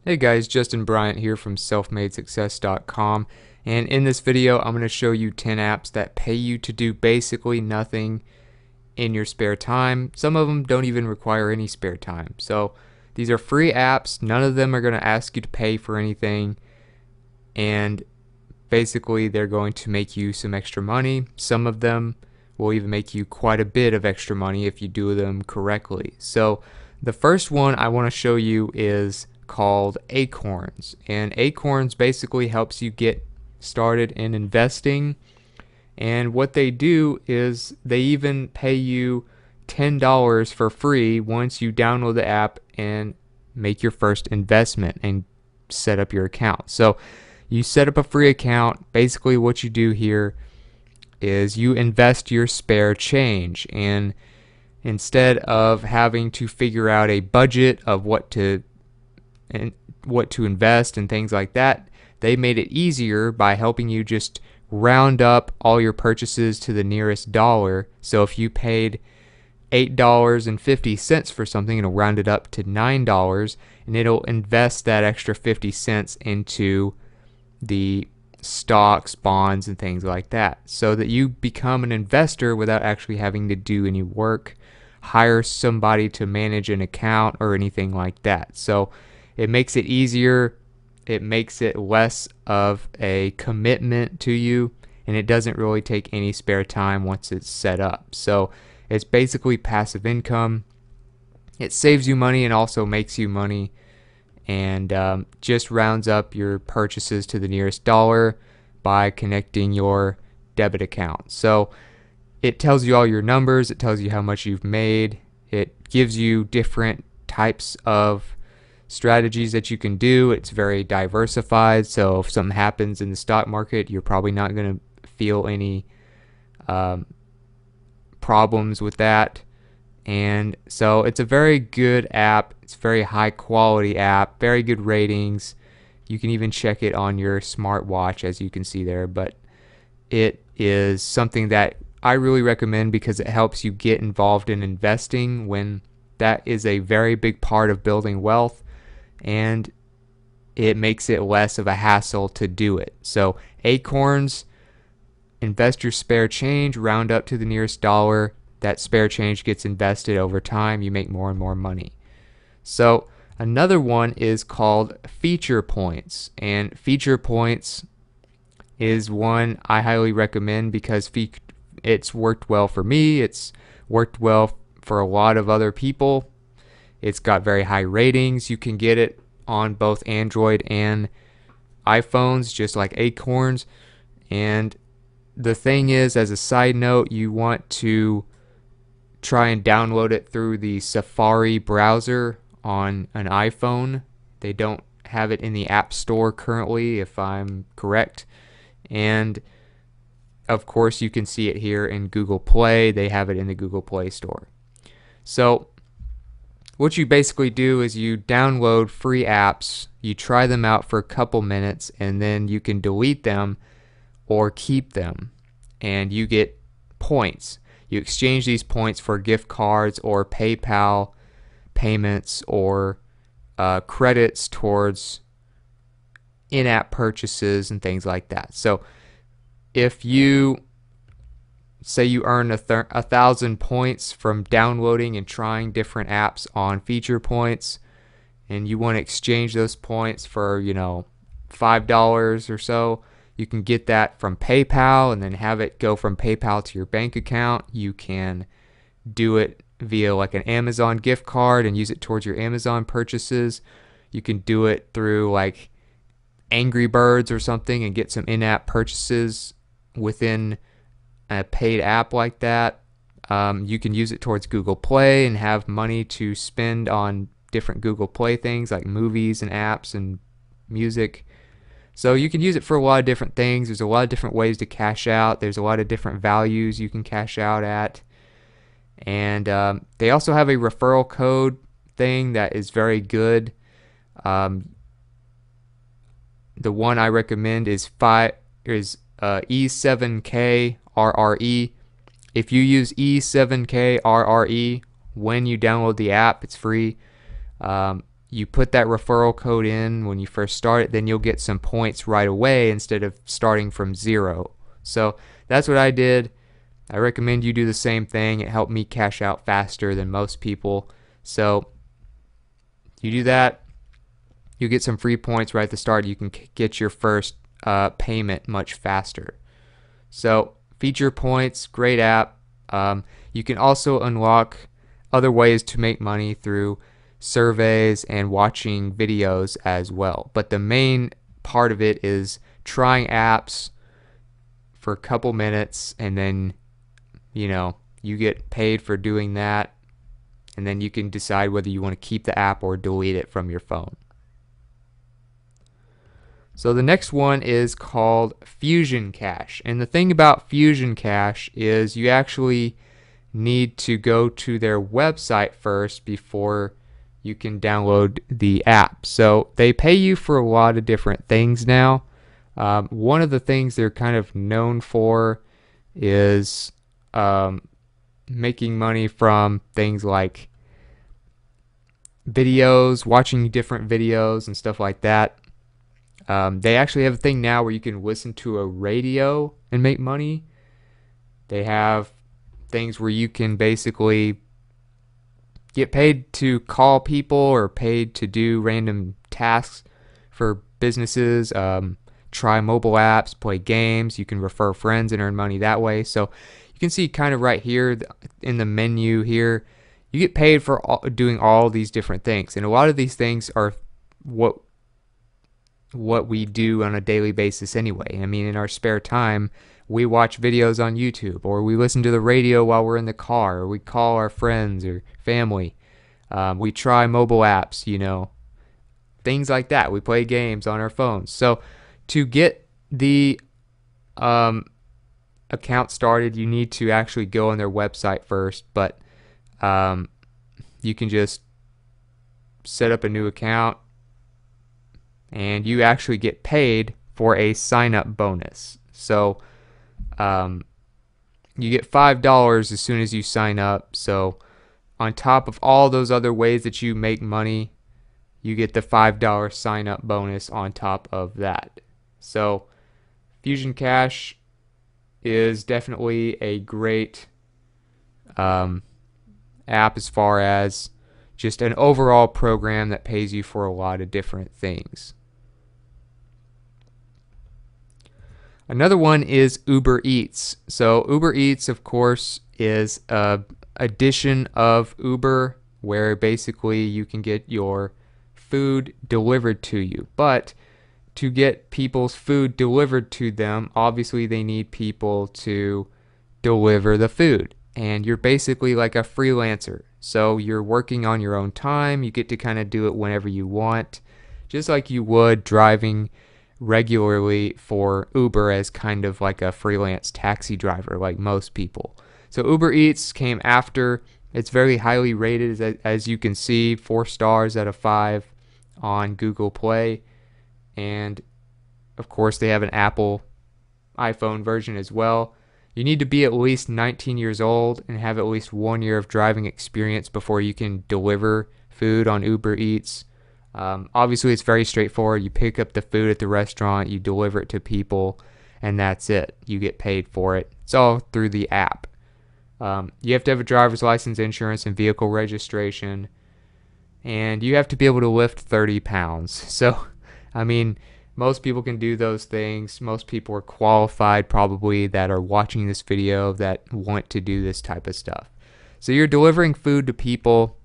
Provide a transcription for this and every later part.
Hey guys, Justin Bryant here from selfmadesuccess.com, and in this video I'm going to show you 10 apps that pay you to do basically nothing in your spare time. Some of them don't even require any spare time. So these are free apps. None of them are going to ask you to pay for anything, and basically they're going to make you some extra money. Some of them will even make you quite a bit of extra money if you do them correctly. So the first one I want to show you is called Acorns, and Acorns basically helps you get started in investing. And what they do is they even pay you $10 for free once you download the app and make your first investment and set up your account. So you set up a free account. Basically what you do here is you invest your spare change, and instead of having to figure out a budget of what to invest and things like that, they made it easier by helping you just round up all your purchases to the nearest dollar. So if you paid $8.50 for something, it'll round it up to $9, and it'll invest that extra 50 cents into the stocks, bonds, and things like that, so that you become an investor without actually having to do any work, hire somebody to manage an account, or anything like that. So it makes it easier, it makes it less of a commitment to you, and it doesn't really take any spare time once it's set up. So it's basically passive income. It saves you money and also makes you money, and just rounds up your purchases to the nearest dollar by connecting your debit account. So it tells you all your numbers, it tells you how much you've made, it gives you different types of strategies that you can do. It's very diversified, so if something happens in the stock market, you're probably not going to feel any problems with that. And so it's a very good app. It's a very high quality app, very good ratings. You can even check it on your smartwatch, as you can see there, but it is something that I really recommend because it helps you get involved in investing when that is a very big part of building wealth, and it makes it less of a hassle to do it. So Acorns, invest your spare change, round up to the nearest dollar. That spare change gets invested over time. You make more and more money. So another one is called Feature Points, and Feature Points is one I highly recommend because it's worked well for me. It's worked well for a lot of other people. It's got very high ratings. You can get it on both Android and iPhones, just like Acorns. And the thing is, as a side note, you want to try and download it through the Safari browser on an iPhone. They don't have it in the App Store currently, if I'm correct. And of course, you can see it here in Google Play. They have it in the Google Play Store. So what you basically do is you download free apps, you try them out for a couple minutes, and then you can delete them or keep them, and you get points. You exchange these points for gift cards or PayPal payments or credits towards in-app purchases and things like that. So if you say you earn 1,000 points from downloading and trying different apps on Feature Points, and you want to exchange those points for, $5 or so, you can get that from PayPal and then have it go from PayPal to your bank account. You can do it via like an Amazon gift card and use it towards your Amazon purchases. You can do it through like Angry Birds or something and get some in-app purchases within a paid app like that. You can use it towards Google Play and have money to spend on different Google Play things like movies and apps and music. So you can use it for a lot of different things. There's a lot of different ways to cash out. There's a lot of different values you can cash out at. And they also have a referral code thing that is very good. The one I recommend is E7KRRE. If you use E7KRRE when you download the app, it's free. you put that referral code in when you first start it, then you'll get some points right away instead of starting from 0. So that's what I did. I recommend you do the same thing. It helped me cash out faster than most people. So you do that, you get some free points right at the start. You can get your first payment much faster. So Feature Points, great app. You can also unlock other ways to make money through surveys and watching videos as well. But the main part of it is trying apps for a couple minutes, and then you get paid for doing that, and then you can decide whether you want to keep the app or delete it from your phone. So the next one is called Fusion Cash. And the thing about Fusion Cash is you actually need to go to their website first before you can download the app. So they pay you for a lot of different things now. One of the things they're kind of known for is making money from things like videos, watching different videos and stuff like that. They actually have a thing now where you can listen to a radio and make money. They have things where you can basically get paid to call people or paid to do random tasks for businesses. Try mobile apps, play games. You can refer friends and earn money that way. So you can see kind of right here in the menu here, you get paid for doing all these different things. And a lot of these things are what we do on a daily basis anyway. I mean, in our spare time, we watch videos on YouTube, or we listen to the radio while we're in the car, or we call our friends or family. We try mobile apps, things like that. We play games on our phones. So to get the account started, you need to actually go on their website first, but you can just set up a new account, and you actually get paid for a sign-up bonus. So you get $5 as soon as you sign up. So on top of all those other ways that you make money, you get the $5 sign-up bonus on top of that. So Fusion Cash is definitely a great app as far as just an overall program that pays you for a lot of different things. Another one is Uber Eats. So Uber Eats, of course, is a addition of Uber, where basically you can get your food delivered to you. But to get people's food delivered to them, obviously they need people to deliver the food. And you're basically like a freelancer. So you're working on your own time. You get to kind of do it whenever you want, just like you would driving regularly for Uber as kind of like a freelance taxi driver, like most people. So Uber Eats came after. It's very highly rated, as you can see, 4 stars out of 5 on Google Play. And of course they have an Apple iPhone version as well. You need to be at least 19 years old and have at least 1 year of driving experience before you can deliver food on Uber Eats. Obviously, it's very straightforward. You pick up the food at the restaurant, you deliver it to people, and that's it. You get paid for it. It's all through the app. You have to have a driver's license, insurance, and vehicle registration, and you have to be able to lift 30 pounds. So, I mean, most people can do those things. Most people are qualified probably that are watching this video that want to do this type of stuff. So you're delivering food to people.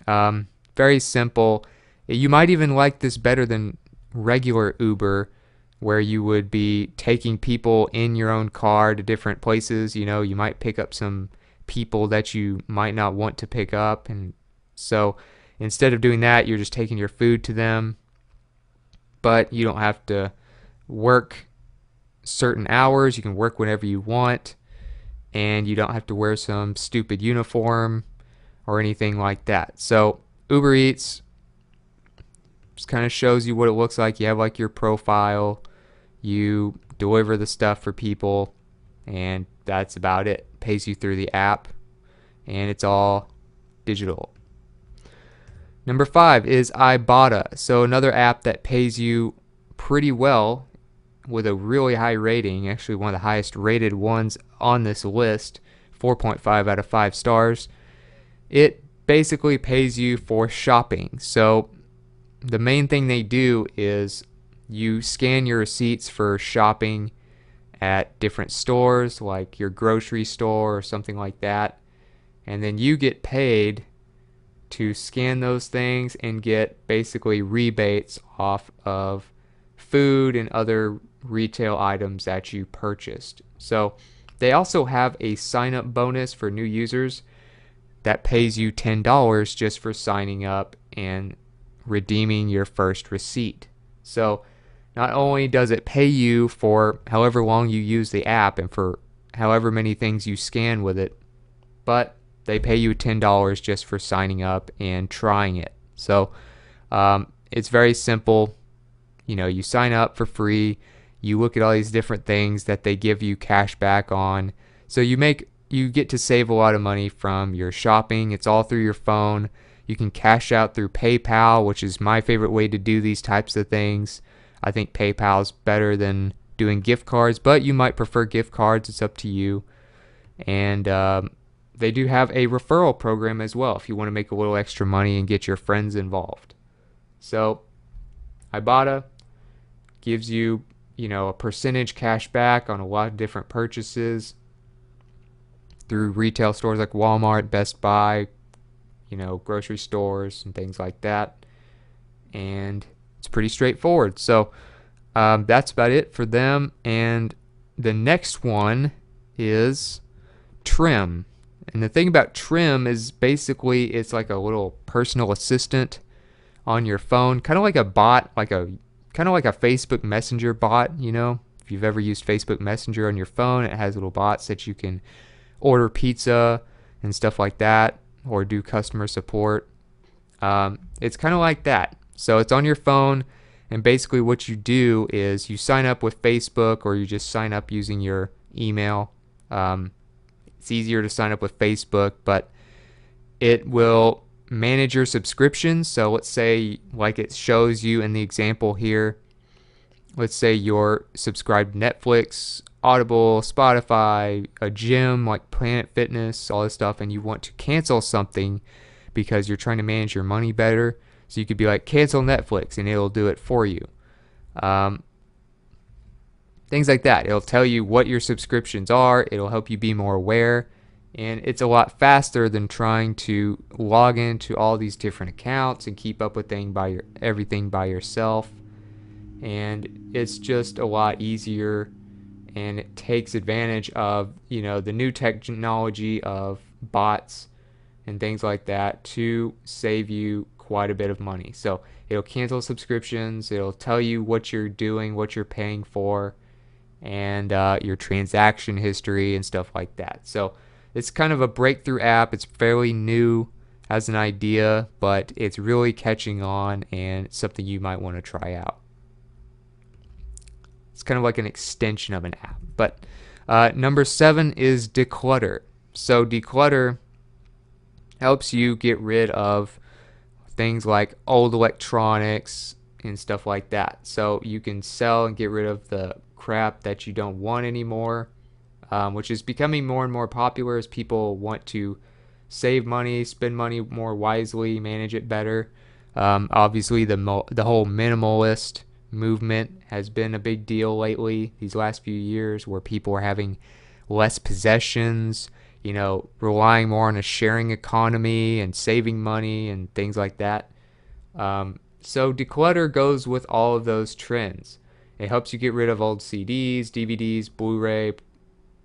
Very simple. You might even like this better than regular Uber, where you would be taking people in your own car to different places. You might pick up some people that you might not want to pick up. And so instead of doing that, you're just taking your food to them. But you don't have to work certain hours. You can work whenever you want. And you don't have to wear some stupid uniform or anything like that. So Uber Eats just kind of shows you what it looks like. You have like your profile. You deliver the stuff for people. And that's about it. Pays you through the app. And it's all digital. Number 5 is Ibotta. So another app that pays you pretty well with a really high rating, actually one of the highest rated ones on this list, 4.5 out of 5 stars. It basically pays you for shopping. So the main thing they do is you scan your receipts for shopping at different stores, like your grocery store or something like that, and then you get paid to scan those things and get basically rebates off of food and other retail items that you purchased. So they also have a sign up bonus for new users that pays you $10 just for signing up and redeeming your first receipt. So not only does it pay you for however long you use the app and for however many things you scan with it, but they pay you $10 just for signing up and trying it. So it's very simple. You know, you sign up for free. You look at all these different things that they give you cash back on. So you get to save a lot of money from your shopping. It's all through your phone. You can cash out through PayPal, which is my favorite way to do these types of things. I think PayPal is better than doing gift cards, but you might prefer gift cards. It's up to you. And they do have a referral program as well if you want to make a little extra money and get your friends involved. So Ibotta gives you, a percentage cash back on a lot of different purchases through retail stores like Walmart, Best Buy, grocery stores and things like that. And it's pretty straightforward. So that's about it for them. And the next one is Trim. And the thing about Trim is basically it's like a little personal assistant on your phone, kind of like a bot, kind of like a Facebook Messenger bot, If you've ever used Facebook Messenger on your phone, it has little bots that you can order pizza and stuff like that, or do customer support. It's kind of like that. So it's on your phone, and basically what you do is you sign up with Facebook, or you just sign up using your email. It's easier to sign up with Facebook, but it will manage your subscriptions. So let's say, like it shows you in the example here, let's say you're subscribed to Netflix, Audible, Spotify, a gym like Planet Fitness, all this stuff, and you want to cancel something because you're trying to manage your money better. So you could be like, cancel Netflix, and it'll do it for you. Things like that. It'll tell you what your subscriptions are. It'll help you be more aware. And it's a lot faster than trying to log into all these different accounts and keep up with everything by yourself. And it's just a lot easier, and it takes advantage of the new technology of bots and things like that to save you quite a bit of money. So it'll cancel subscriptions, it'll tell you what you're doing, what you're paying for, and your transaction history and stuff like that. So it's kind of a breakthrough app. It's fairly new as an idea, but it's really catching on, and it's something you might want to try out. It's kind of like an extension of an app. But number 7 is Declutter. So Declutter helps you get rid of things like old electronics and stuff like that. So you can sell and get rid of the crap that you don't want anymore, which is becoming more and more popular as people want to save money, spend money more wisely, manage it better. Obviously, the whole minimalist movement has been a big deal lately, these last few years, where people are having less possessions, relying more on a sharing economy and saving money and things like that. So Declutter goes with all of those trends. It helps you get rid of old CDs, DVDs, Blu-ray,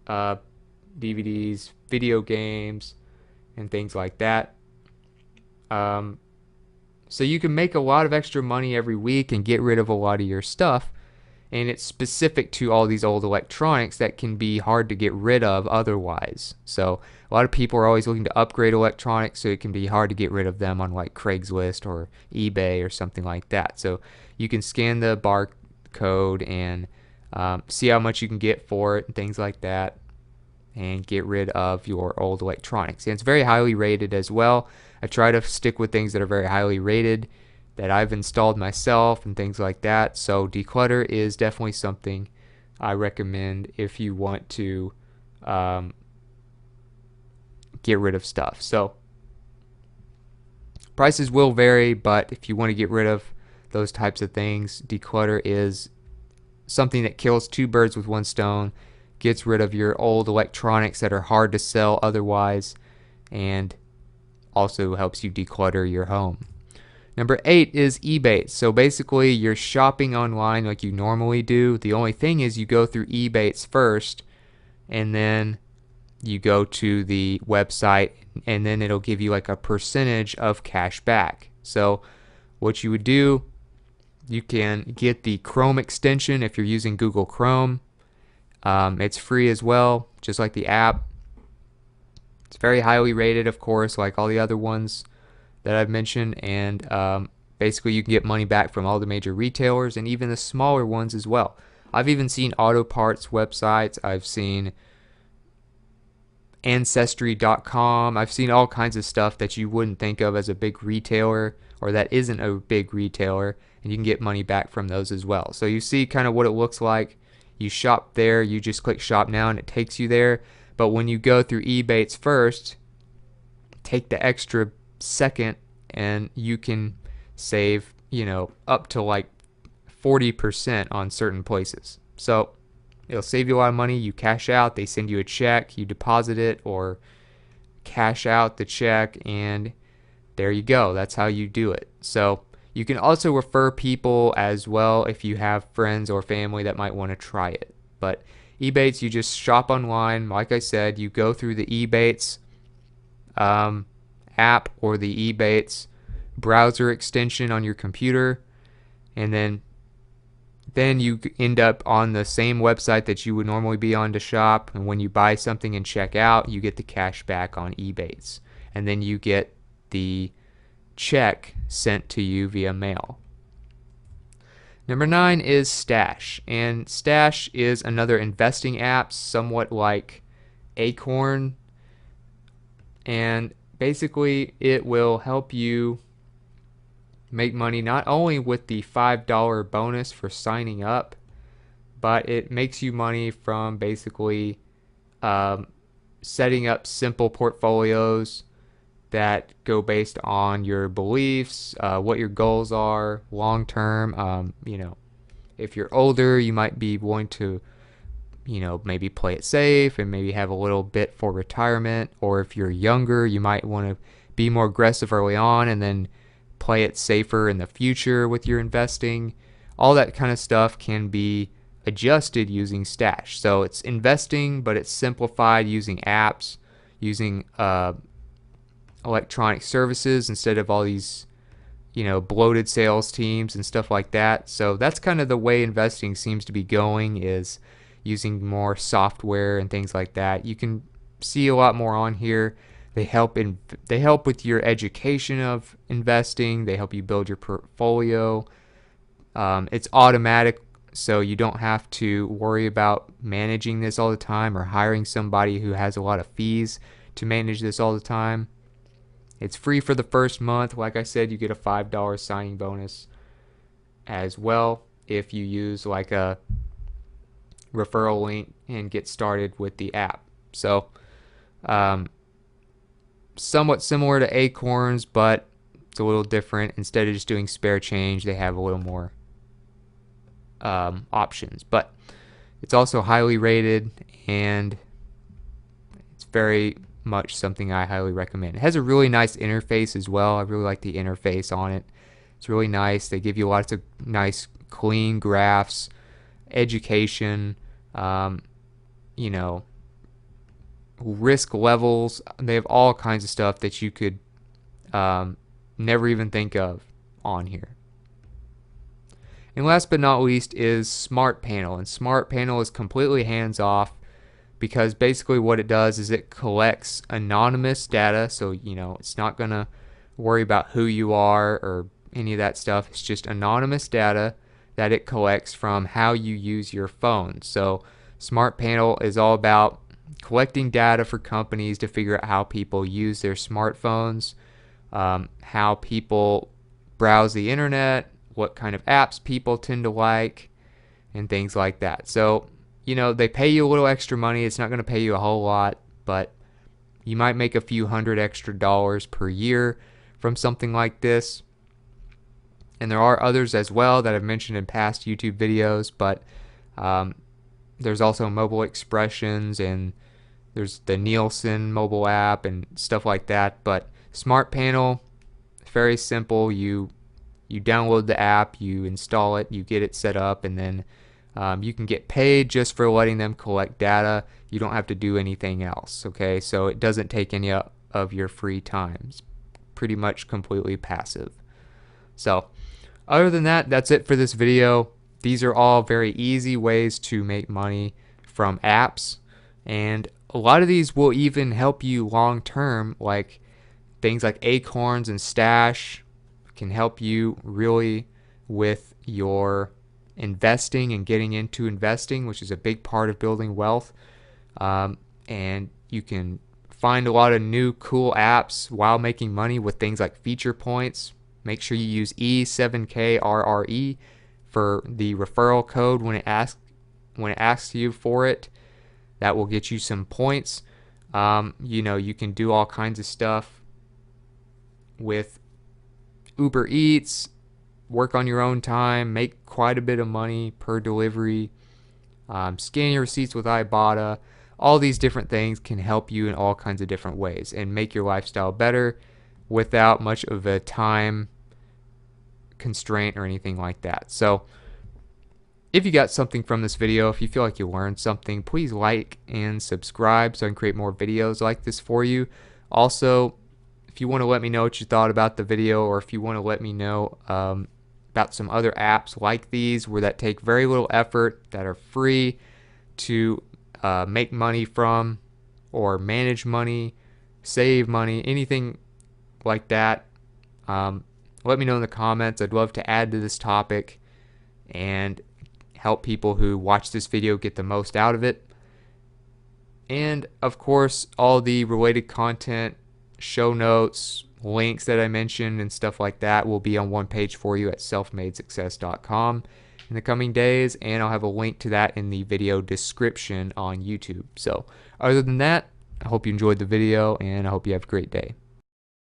DVDs, video games, and things like that. So you can make a lot of extra money every week and get rid of a lot of your stuff. And it's specific to all these old electronics that can be hard to get rid of otherwise. So a lot of people are always looking to upgrade electronics, so it can be hard to get rid of them on like Craigslist or eBay or something like that. So you can scan the barcode and see how much you can get for it and things like that, and get rid of your old electronics. And it's very highly rated as well. I try to stick with things that are very highly rated, that I've installed myself and things like that. So declutter is definitely something I recommend if you want to get rid of stuff. So prices will vary, but if you want to get rid of those types of things, declutter is something that kills two birds with one stone, gets rid of your old electronics that are hard to sell otherwise, and also helps you declutter your home. Number 8 is Ebates. So basically you're shopping online like you normally do. The only thing is you go through Ebates first, and then you go to the website, and then it'll give you like a percentage of cash back. So what you would do, you can get the Chrome extension if you're using Google Chrome. It's free as well, just like the app. It's very highly rated, of course, like all the other ones that I've mentioned, and basically you can get money back from all the major retailers and even the smaller ones as well. I've even seen auto parts websites. I've seen Ancestry.com. I've seen all kinds of stuff that you wouldn't think of as a big retailer, or that isn't a big retailer, and you can get money back from those as well. So you see kind of what it looks like. You shop there, you just click shop now and it takes you there. But when you go through Ebates first, take the extra second and you can save, up to like 40% on certain places. So it'll save you a lot of money. You cash out, they send you a check, you deposit it or cash out the check, and there you go. That's how you do it. So you can also refer people as well if you have friends or family that might want to try it. But Ebates, you just shop online. Like I said, you go through the Ebates app or the Ebates browser extension on your computer, and then you end up on the same website that you would normally be on to shop. And when you buy something and check out, you get the cash back on Ebates, and then you get the check sent to you via mail. Number 9 is Stash, and Stash is another investing app, somewhat like Acorn, and basically it will help you make money not only with the $5 bonus for signing up, but it makes you money from basically setting up simple portfolios that go based on your beliefs, what your goals are long term. If you're older, you might be wanting to, maybe play it safe and maybe have a little bit for retirement. Or if you're younger, you might want to be more aggressive early on and then play it safer in the future with your investing. All that kind of stuff can be adjusted using Stash. So it's investing, but it's simplified using apps, using electronic services instead of all these bloated sales teams and stuff like that. So that's kind of the way investing seems to be going, is using more software and things like that. You can see a lot more on here. They help with your education of investing. They help you build your portfolio. It's automatic, so you don't have to worry about managing this all the time or hiring somebody who has a lot of fees to manage this all the time. It's free for the first month. Like I said, you get a $5 signing bonus as well if you use like a referral link and get started with the app. So somewhat similar to Acorns, but it's a little different. Instead of just doing spare change, they have a little more options. But it's also highly rated, and it's very much something I highly recommend. It has a really nice interface as well. I really like the interface on it. It's really nice. They give you lots of nice clean graphs, education, risk levels. They have all kinds of stuff that you could never even think of on here. And last but not least is SmartPanel. And SmartPanel is completely hands-off, because basically what it does is it collects anonymous data. So, it's not going to worry about who you are or any of that stuff. It's just anonymous data that it collects from how you use your phone. So SmartPanel is all about collecting data for companies to figure out how people use their smartphones, how people browse the internet, what kind of apps people tend to like, and things like that. So, they pay you a little extra money. It's not going to pay you a whole lot, but you might make a few $100 extra per year from something like this. And there are others as well that I've mentioned in past YouTube videos, but there's also Mobile Expressions, and there's the Nielsen mobile app and stuff like that. But Smart Panel, very simple. You download the app, you install it, you get it set up, and then you can get paid just for letting them collect data. You don't have to do anything else, okay? So it doesn't take any of your free time. It's pretty much completely passive. So other than that, that's it for this video. These are all very easy ways to make money from apps, and a lot of these will even help you long term, like things like Acorns and Stash can help you really with your investing and getting into investing, which is a big part of building wealth. And you can find a lot of new cool apps while making money with things like feature points. Make sure you use E7KRRE for the referral code when it asks you for it. That will get you some points. You can do all kinds of stuff with Uber Eats, work on your own time, make quite a bit of money per delivery, scan your receipts with Ibotta. All these different things can help you in all kinds of different ways and make your lifestyle better without much of a time constraint or anything like that. So if you got something from this video, if you feel like you learned something, please like and subscribe so I can create more videos like this for you. Also, if you want to let me know what you thought about the video, or if you want to let me know about some other apps like these that take very little effort, that are free to make money from, or manage money, save money, anything like that, let me know in the comments. I'd love to add to this topic and help people who watch this video get the most out of it. And of course, all the related content, show notes, links that I mentioned and stuff like that will be on one page for you at selfmadesuccess.com in the coming days, and I'll have a link to that in the video description on YouTube. So other than that, I hope you enjoyed the video, and I hope you have a great day.